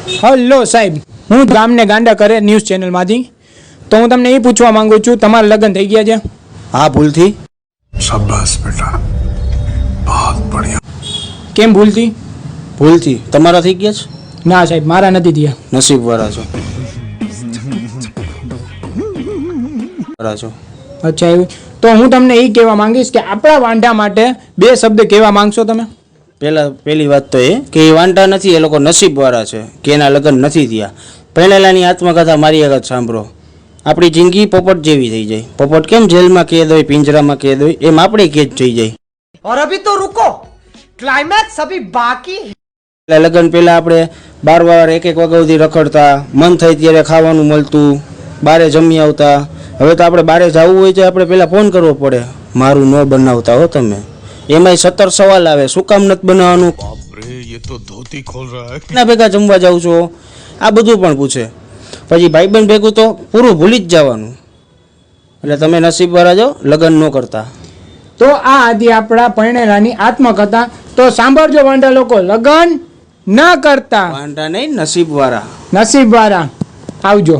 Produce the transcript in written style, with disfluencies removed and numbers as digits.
Hello સાહેબ, હું ગામને ગાંડા કરે ન્યૂઝ ચેનલમાંથી. તો હું તમને એ પૂછવા માંગુ છું, તમારા લગ્ન થઈ ગયા છે? હા, ભૂલથી. शाबाश बेटा, बहुत बढ़िया. કેમ ભૂલથી? ભૂલથી. તમારા થઈ ગયા છે? ના સાહેબ, મારા નથી થયા. નસીબવાળા છો. વાળા છો. અચ્છા, એવું. તો હું તમને એ કહેવા માંગીશ કે આપણા વાંઢા માટે બે શબ્દ કહેવા માંગશો તમે? પહેલી વાત તો એ કે એ વાંઢા નથી, એ લોકો નસીબવાળા છે કે એના લગ્ન નથી થયા. પહેલેલાની આત્મકથા મારી આગળ સાંભળો. આપણી જિંદગી પોપટ જેવી થઈ જાય. પોપટ કેમ જેલમાં કેદ હોય, પિંજરામાં કેદ હોય, એમ આપણે કેદ થઈ જાય. और अभी तो रुको, क्लाइमैक्स अभी बाकी. લગ્ન પહેલા આપણે 12 વાર 1 વાગ્યા સુધી રખડતા, મન થાય ત્યારે ખાવાનું મળતું, બારે જમી આવતા. હવે તો આપણે બારે જવું હોય તો આપણે પહેલા ફોન કરવો પડે, મારું ન બનાવતા હો તમે. એમાંય 17 સવાલ આવે, શું કામ નથી બનાવવાનું, ये तो धोती खोल रहा है. ના ભેગા જમવા જાવ છો, આ બધું પણ પૂછે. પછી ભાઈબંધ ભેગું તો પૂરું ભૂલી જ જવાનું. એટલે તમે નસીબવાળા જાઓ, લગ્ન ન કરતા. તો આ હતી આપણા પરણેલાની આત્મકથા. તો સાંભળજો વાંઢા લોકો, લગ્ન ન કરતા, વાંઢા નહીં, નસીબવાળા. નસીબવાળા. આવજો.